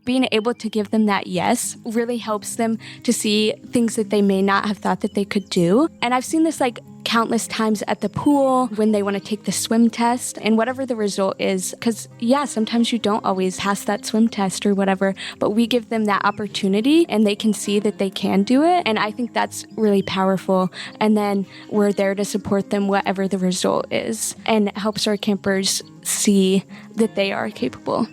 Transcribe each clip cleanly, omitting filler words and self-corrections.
being able to give them that yes really helps them to see things that they may not have thought that they could do. And I've seen this like countless times at the pool when they want to take the swim test and whatever the result is, because sometimes you don't always pass that swim test or whatever, but we give them that opportunity and they can see that they can do it. And I think that's really powerful. And then we're there to support them whatever the result is, and it helps our campers see that they are capable.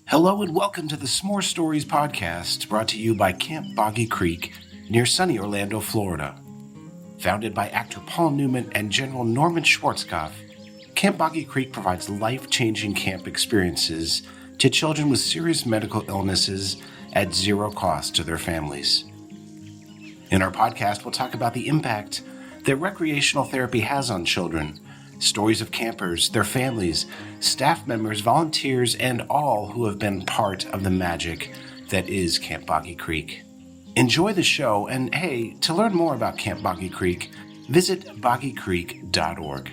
Hello and welcome to the S'more Stories podcast, brought to you by Camp Boggy Creek near sunny Orlando, Florida. Founded by actor Paul Newman and General Norman Schwarzkopf, Camp Boggy Creek provides life-changing camp experiences to children with serious medical illnesses at zero cost to their families. In our podcast, we'll talk about the impact that recreational therapy has on children, stories of campers, their families, staff members, volunteers, and all who have been part of the magic that is Camp Boggy Creek. Enjoy the show, and hey, to learn more about Camp Boggy Creek, visit boggycreek.org.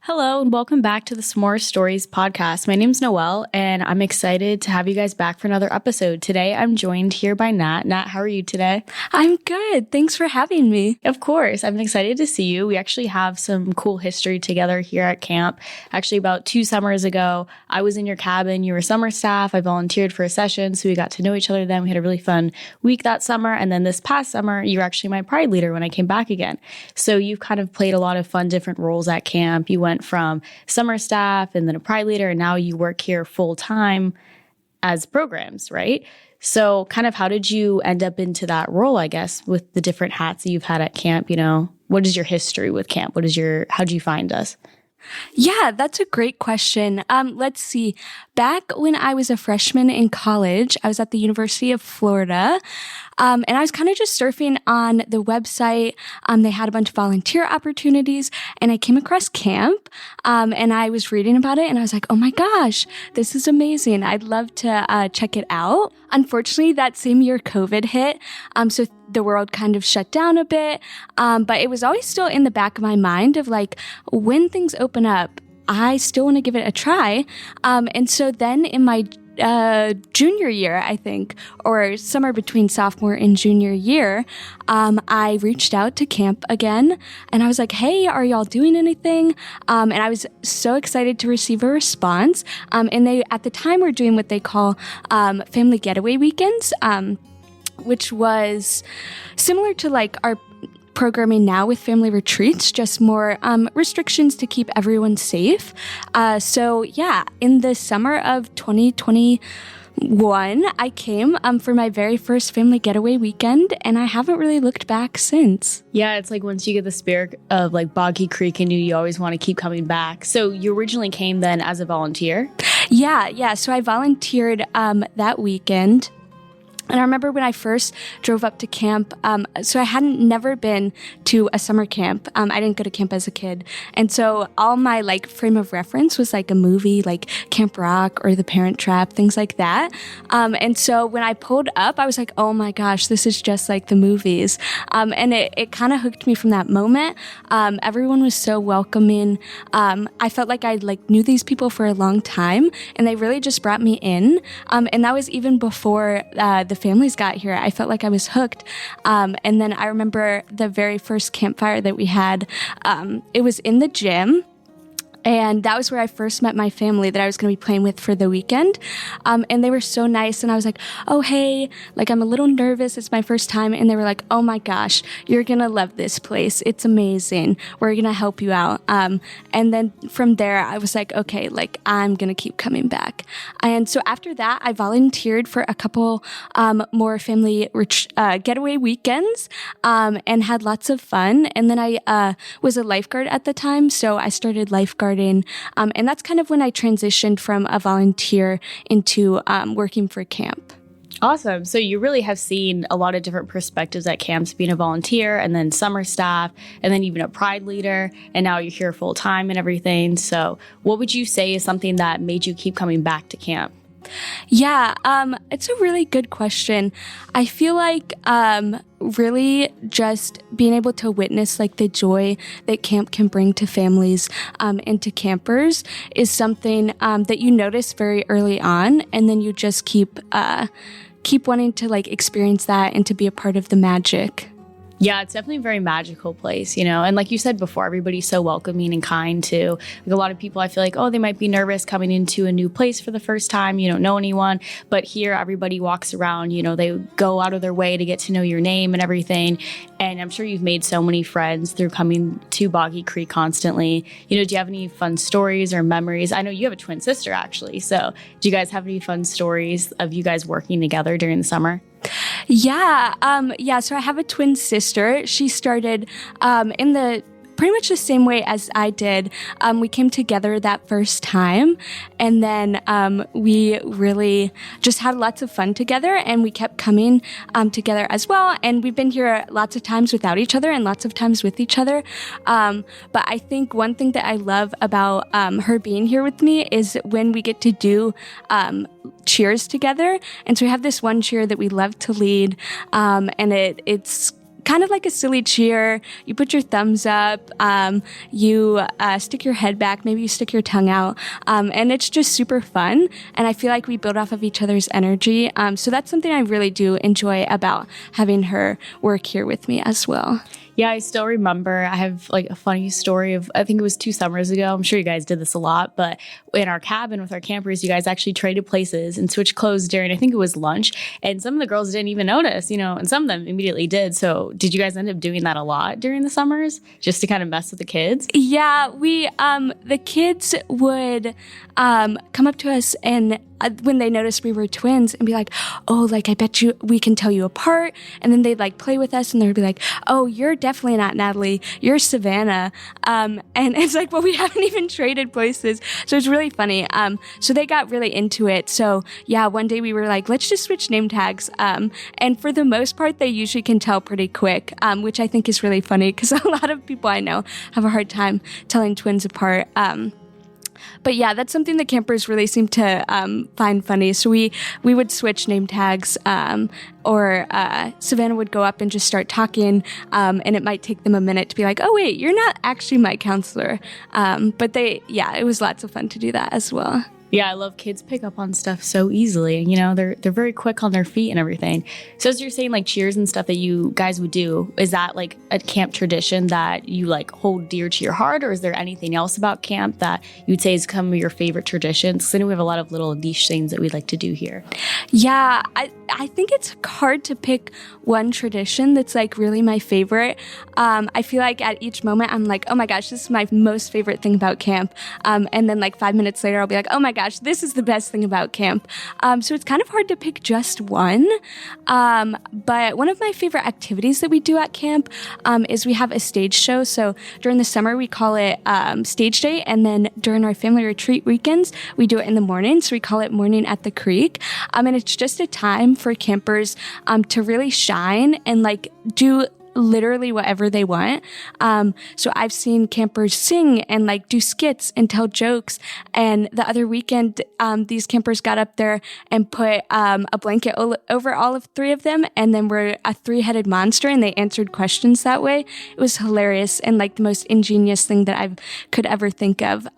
Hello and welcome back to the S'more Stories podcast. My name's Noelle and I'm excited to have you guys back for another episode. Today I'm joined here by Nat. Nat, how are you today? I'm good. Thanks for having me. Of course. I'm excited to see you. We actually have some cool history together here at camp. Actually, about 2 summers ago, I was in your cabin. You were summer staff. I volunteered for a session, so we got to know each other then. We had a really fun week that summer. And then this past summer, you were actually my pride leader when I came back again. So you've kind of played a lot of fun different roles at camp. You went from summer staff and then a pride leader, and now you work here full time as programs, right? So kind of how did you end up into that role, I guess, with the different hats that you've had at camp? What is your history with camp? How did you find us? Yeah, that's a great question. Let's see. Back when I was a freshman in college, I was at the University of Florida, and I was kind of just surfing on the website. They had a bunch of volunteer opportunities, and I came across camp, and I was reading about it, and I was like, oh my gosh, this is amazing. I'd love to check it out. Unfortunately, that same year COVID hit, so the world kind of shut down a bit, but it was always still in the back of my mind of like, when things open up, I still want to give it a try. And so then in my junior year, I think, or somewhere between sophomore and junior year, I reached out to camp again, and I was like, hey, are y'all doing anything? And I was so excited to receive a response. And they, at the time, were doing what they call family getaway weekends, which was similar to like our programming now with family retreats, just more restrictions to keep everyone safe. So yeah, in the summer of 2021, I came for my very first family getaway weekend, and I haven't really looked back since. Yeah, it's like once you get the spirit of like Boggy Creek in you always want to keep coming back. So you originally came then as a volunteer? Yeah. So I volunteered that weekend. And I remember when I first drove up to camp, so I hadn't never been to a summer camp. I didn't go to camp as a kid. And so all my like frame of reference was like a movie like Camp Rock or The Parent Trap, things like that. And so when I pulled up, I was like, oh my gosh, this is just like the movies. And it kind of hooked me from that moment. Everyone was so welcoming. I felt like I like knew these people for a long time, and they really just brought me in. And that was even before the families got here. I felt like I was hooked. And then I remember the very first campfire that we had, it was in the gym. And that was where I first met my family that I was going to be playing with for the weekend. And they were so nice. And I was like, oh, hey, like I'm a little nervous. It's my first time. And they were like, oh my gosh, you're going to love this place. It's amazing. We're going to help you out. And then from there, I was like, okay, like I'm going to keep coming back. And so after that, I volunteered for a couple more family getaway weekends and had lots of fun. And then I was a lifeguard at the time. So I started lifeguarding. And that's kind of when I transitioned from a volunteer into working for camp. Awesome. So you really have seen a lot of different perspectives at camps, being a volunteer and then summer staff and then even a pride leader. And now you're here full time and everything. So what would you say is something that made you keep coming back to camp? Yeah, it's a really good question. I feel like really just being able to witness like the joy that camp can bring to families and to campers is something that you notice very early on, and then you just keep wanting to like experience that and to be a part of the magic. Yeah, it's definitely a very magical place, you know. And like you said before, everybody's so welcoming and kind too. Like a lot of people, I feel like, oh, they might be nervous coming into a new place for the first time. You don't know anyone. But here, everybody walks around, you know, they go out of their way to get to know your name and everything. And I'm sure you've made so many friends through coming to Boggy Creek constantly. You know, do you have any fun stories or memories? I know you have a twin sister, actually. So do you guys have any fun stories of you guys working together during the summer? Yeah. So I have a twin sister. She started in the pretty much the same way as I did. We came together that first time, and then we really just had lots of fun together, and we kept coming together as well. And we've been here lots of times without each other and lots of times with each other. But I think one thing that I love about her being here with me is when we get to do cheers together. And so we have this one cheer that we love to lead, and it's kind of like a silly cheer. You put your thumbs up, you stick your head back, maybe you stick your tongue out, and it's just super fun. And I feel like we build off of each other's energy. So that's something I really do enjoy about having her work here with me as well. Yeah, I still remember. I have like a funny story of, I think it was 2 summers ago. I'm sure you guys did this a lot, but in our cabin with our campers, you guys actually traded places and switched clothes during, I think it was lunch. And some of the girls didn't even notice, you know, and some of them immediately did. So did you guys end up doing that a lot during the summers just to kind of mess with the kids? Yeah, the kids would come up to us and when they noticed we were twins and be like, oh, like, I bet we can tell you apart. And then they'd like play with us and they'd be like, oh, you're definitely not Natalie. You're Savannah. And it's like, well, we haven't even traded places. So it's really funny. So they got really into it. So yeah, one day we were like, let's just switch name tags. And for the most part, they usually can tell pretty quick, which I think is really funny because a lot of people I know have a hard time telling twins apart. But yeah, that's something that campers really seem to find funny. So we would switch name tags, or Savannah would go up and just start talking, and it might take them a minute to be like, oh, wait, you're not actually my counselor. But it was lots of fun to do that as well. Yeah, I love kids pick up on stuff so easily. You know, they're very quick on their feet and everything. So as you're saying, like cheers and stuff that you guys would do, is that like a camp tradition that you like hold dear to your heart, or is there anything else about camp that you would say is some of your favorite traditions? Because I know we have a lot of little niche things that we like to do here. Yeah, I think it's hard to pick one tradition that's like really my favorite. I feel like at each moment I'm like, oh my gosh, this is my most favorite thing about camp. And then like 5 minutes later, I'll be like, oh my gosh, this is the best thing about camp. So it's kind of hard to pick just one. But one of my favorite activities that we do at camp is we have a stage show. So during the summer, we call it stage day. And then during our family retreat weekends, we do it in the morning. So we call it Morning at the Creek. And it's just a time for campers to really shine and like do literally whatever they want. So I've seen campers sing and like do skits and tell jokes. And the other weekend, these campers got up there and put a blanket over all of 3 of them, and then were a 3-headed monster, and they answered questions that way. It was hilarious and like the most ingenious thing that I could ever think of.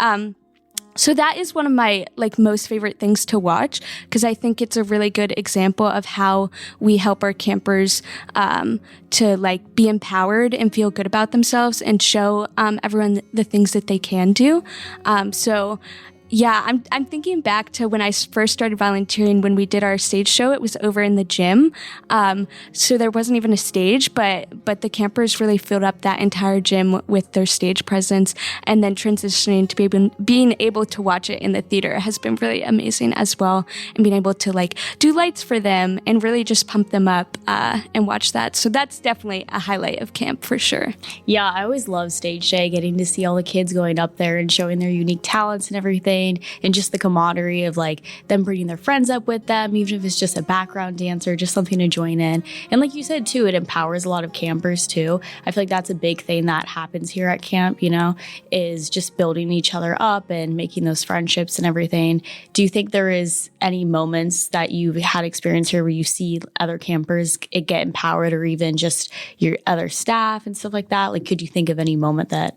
So that is one of my like most favorite things to watch, because I think it's a really good example of how we help our campers to like be empowered and feel good about themselves and show everyone the things that they can do. Yeah, I'm thinking back to when I first started volunteering. When we did our stage show, it was over in the gym, so there wasn't even a stage, but the campers really filled up that entire gym with their stage presence, and then transitioning to being able to watch it in the theater has been really amazing as well, and being able to like do lights for them and really just pump them up and watch that. So that's definitely a highlight of camp for sure. Yeah, I always love stage day, getting to see all the kids going up there and showing their unique talents and everything. everything, and just the camaraderie of like them bringing their friends up with them, even if it's just a background dancer, just something to join in. And like you said too, it empowers a lot of campers too. I feel like that's a big thing that happens here at camp, is just building each other up and making those friendships and everything. Do you think there is any moments that you've had experience here where you see other campers get empowered, or even just your other staff and stuff like that? Like, could you think of any moment that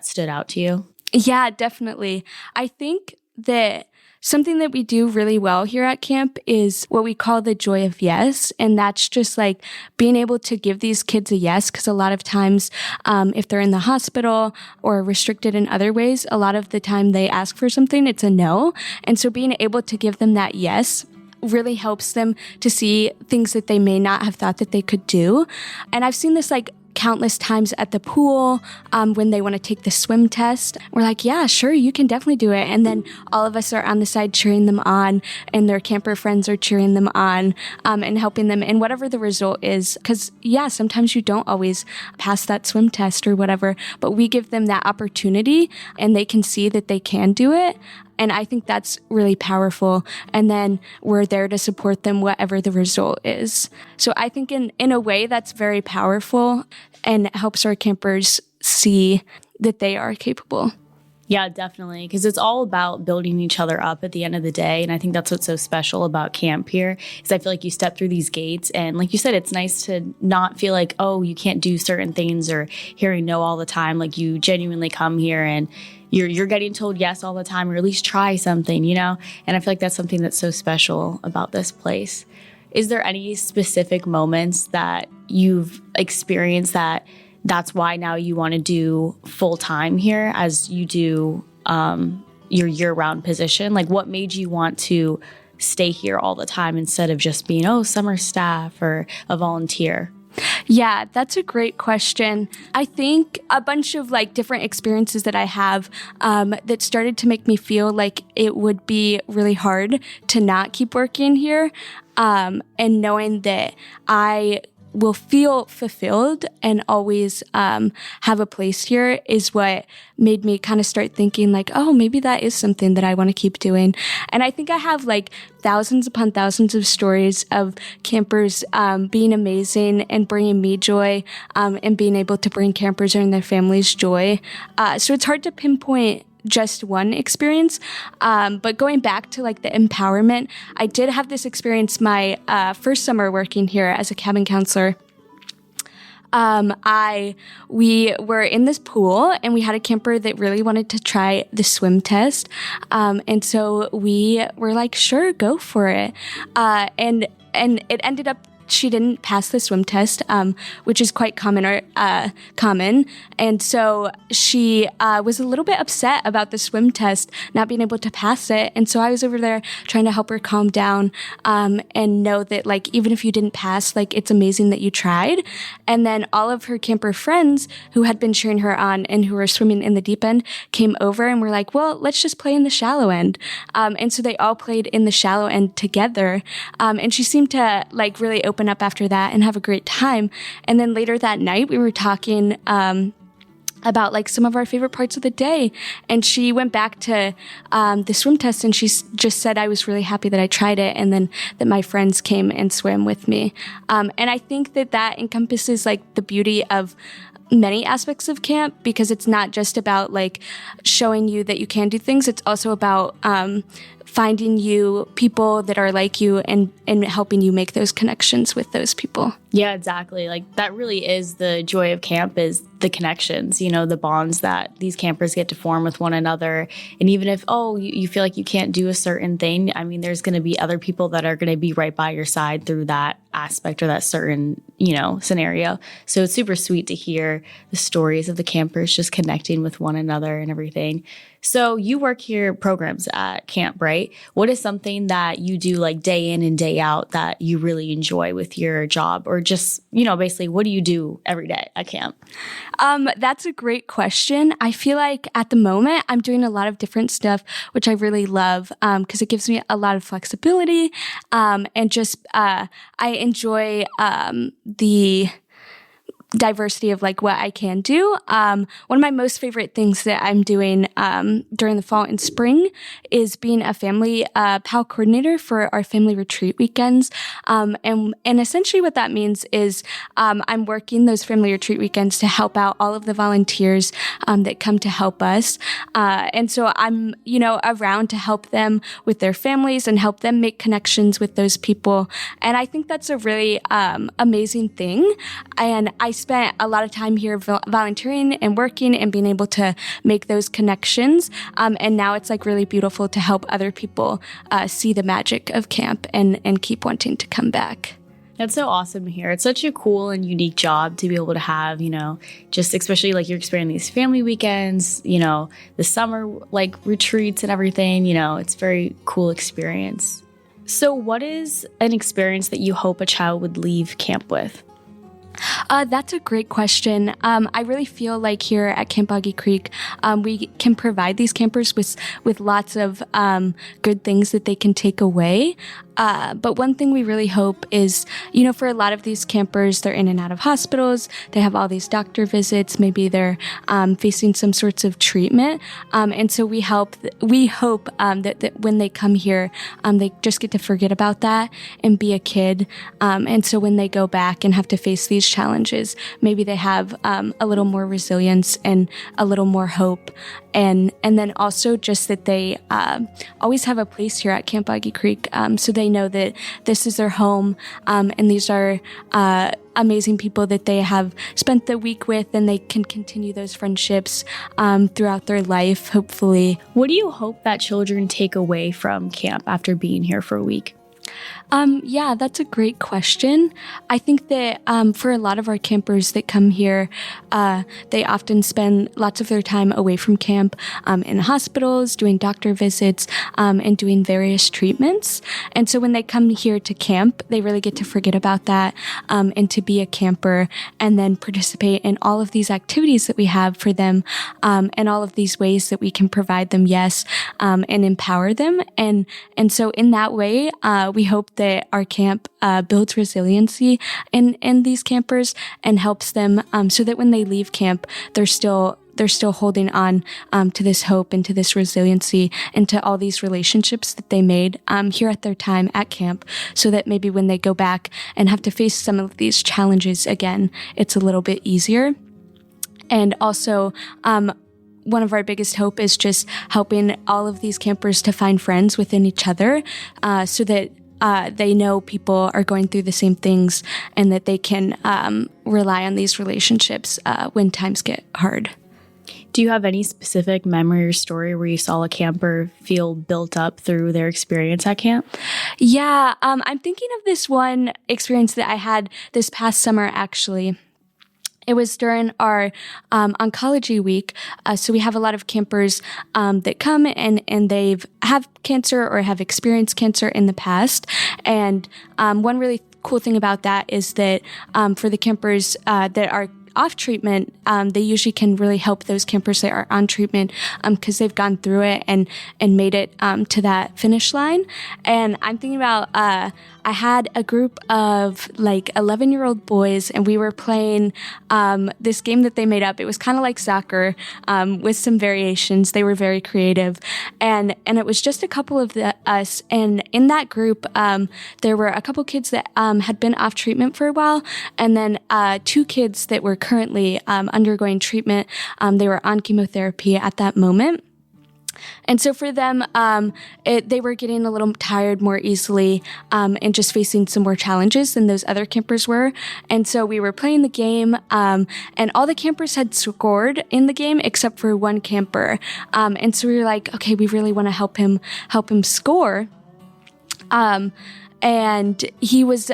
stood out to you? Yeah, definitely. I think that something that we do really well here at camp is what we call the joy of yes. And that's just like being able to give these kids a yes. Because a lot of times, if they're in the hospital or restricted in other ways, a lot of the time they ask for something, it's a no. And so being able to give them that yes really helps them to see things that they may not have thought that they could do. And I've seen this like countless times at the pool when they want to take the swim test. We're like, yeah, sure, you can definitely do it. And then all of us are on the side cheering them on, and their camper friends are cheering them on and helping them. And whatever the result is, because yeah, sometimes you don't always pass that swim test or whatever, but we give them that opportunity and they can see that they can do it. And I think that's really powerful. And then we're there to support them, whatever the result is. So I think in a way that's very powerful and helps our campers see that they are capable. Yeah, definitely. Because it's all about building each other up at the end of the day. And I think that's what's so special about camp here is I feel like you step through these gates. And like you said, it's nice to not feel like, oh, you can't do certain things or hearing no all the time. Like you genuinely come here and you're getting told yes all the time, or at least try something, And I feel like that's something that's so special about this place. Is there any specific moments that you've experienced that's why now you want to do full time here as you do your year-round position? Like, what made you want to stay here all the time instead of just being, summer staff or a volunteer? Yeah, that's a great question. I think a bunch of like different experiences that I have that started to make me feel like it would be really hard to not keep working here, and knowing that I will feel fulfilled and always have a place here is what made me kind of start thinking like, oh, maybe that is something that I want to keep doing. And I think I have like thousands upon thousands of stories of campers being amazing and bringing me joy, and being able to bring campers and their families joy. So it's hard to pinpoint just one experience. But going back to like the empowerment, I did have this experience my first summer working here as a cabin counselor. We were in this pool and we had a camper that really wanted to try the swim test. And so we were like, sure, go for it. And it ended up she didn't pass the swim test, which is quite common. And so she was a little bit upset about the swim test, not being able to pass it. And so I was over there trying to help her calm down and know that, like, even if you didn't pass, like, it's amazing that you tried. And then all of her camper friends who had been cheering her on and who were swimming in the deep end came over and were like, well, let's just play in the shallow end. And so they all played in the shallow end together. And she seemed to, like, really open up after that and have a great time. And then later that night, we were talking about like some of our favorite parts of the day. And she went back to the swim test and she just said, I was really happy that I tried it. And then that my friends came and swam with me. And I think that encompasses like the beauty of many aspects of camp, because it's not just about like showing you that you can do things. It's also about finding you people that are like you and helping you make those connections with those people. Yeah, exactly. Like that really is the joy of camp, is the connections, you know, the bonds that these campers get to form with one another. And even if, you feel like you can't do a certain thing, I mean, there's going to be other people that are going to be right by your side through that aspect or that certain, scenario. So it's super sweet to hear the stories of the campers just connecting with one another and everything. So you work here programs at camp, right? What is something that you do like day in and day out that you really enjoy with your job, or just, basically what do you do every day at camp? That's a great question. I feel like at the moment I'm doing a lot of different stuff, which I really love, because it gives me a lot of flexibility, and just, I enjoy, the diversity of like what I can do. One of my most favorite things that I'm doing during the fall and spring is being a family PAL coordinator for our family retreat weekends. And essentially what that means is I'm working those family retreat weekends to help out all of the volunteers that come to help us. And so I'm, around to help them with their families and help them make connections with those people. And I think that's a really amazing thing. And I spent a lot of time here volunteering and working and being able to make those connections. And now it's like really beautiful to help other people see the magic of camp and keep wanting to come back. That's so awesome to hear. It's such a cool and unique job to be able to have, just especially like you're experiencing these family weekends, the summer like retreats and everything, it's a very cool experience. So what is an experience that you hope a child would leave camp with? That's a great question. I really feel like here at Camp Boggy Creek, we can provide these campers with lots of good things that they can take away. But one thing we really hope is, for a lot of these campers, they're in and out of hospitals. They have all these doctor visits. Maybe they're facing some sorts of treatment. And so we hope that when they come here, they just get to forget about that and be a kid. And so when they go back and have to face these challenges, maybe they have a little more resilience and a little more hope. And then also just that they always have a place here at Camp Boggy Creek, so they know that this is their home, and these are amazing people that they have spent the week with, and they can continue those friendships throughout their life, hopefully. What do you hope that children take away from camp after being here for a week? Yeah, that's a great question. I think that for a lot of our campers that come here, they often spend lots of their time away from camp in hospitals, doing doctor visits, and doing various treatments. And so when they come here to camp, they really get to forget about that and to be a camper and then participate in all of these activities that we have for them and all of these ways that we can provide them, and empower them. And so in that way, we hope that our camp builds resiliency in these campers and helps them so that when they leave camp, they're still holding on to this hope and to this resiliency and to all these relationships that they made here at their time at camp, so that maybe when they go back and have to face some of these challenges again, it's a little bit easier. And also, one of our biggest hope is just helping all of these campers to find friends within each other, so that they know people are going through the same things and that they can rely on these relationships when times get hard. Do you have any specific memory or story where you saw a camper feel built up through their experience at camp? Yeah, I'm thinking of this one experience that I had this past summer, actually. It was during our oncology week. So we have a lot of campers that come and they've have cancer or have experienced cancer in the past. And one really cool thing about that is that for the campers that are off treatment, they usually can really help those campers that are on treatment because they've gone through it and made it to that finish line. And I'm thinking about I had a group of like 11-year-old boys, and we were playing this game that they made up. It was kind of like soccer with some variations. They were very creative, and it was just a couple of us. And in that group, there were a couple kids that had been off treatment for a while, and then 2 kids that were currently undergoing treatment. They were on chemotherapy at that moment. And so for them, they were getting a little tired more easily and just facing some more challenges than those other campers were. And so we were playing the game, and all the campers had scored in the game except for one camper. And so we were like, okay, we really want to help him score. And he was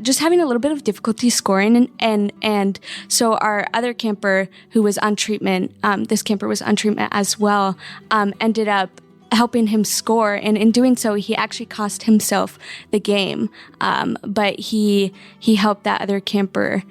just having a little bit of difficulty scoring, and so our other camper who was on treatment, this camper was on treatment as well, ended up helping him score. And in doing so, he actually cost himself the game. But he helped that other camper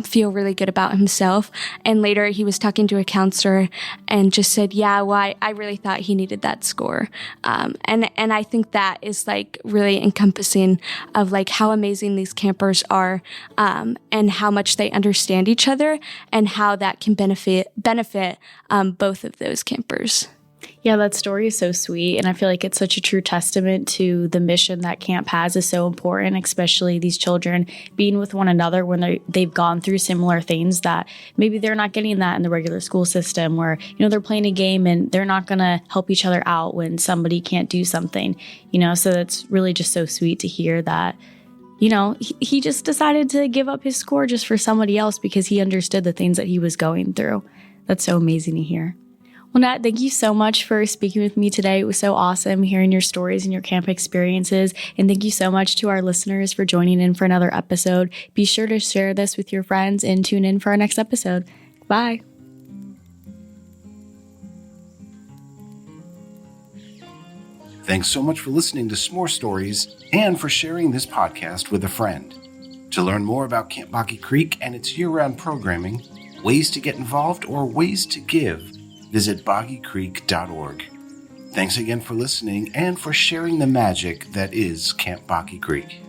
feel really good about himself. And later he was talking to a counselor and just said, yeah, well, I really thought he needed that score. And I think that is like really encompassing of like how amazing these campers are, and how much they understand each other and how that can benefit both of those campers. Yeah, that story is so sweet. And I feel like it's such a true testament to the mission that camp has is so important, especially these children being with one another when they've gone through similar things that maybe they're not getting that in the regular school system where, they're playing a game and they're not going to help each other out when somebody can't do something, so that's really just so sweet to hear that, he just decided to give up his score just for somebody else because he understood the things that he was going through. That's so amazing to hear. Well, Nat, thank you so much for speaking with me today. It was so awesome hearing your stories and your camp experiences. And thank you so much to our listeners for joining in for another episode. Be sure to share this with your friends and tune in for our next episode. Bye. Thanks so much for listening to S'more Stories and for sharing this podcast with a friend. To learn more about Camp Boggy Creek and its year-round programming, ways to get involved, or ways to give, visit boggycreek.org. Thanks again for listening and for sharing the magic that is Camp Boggy Creek.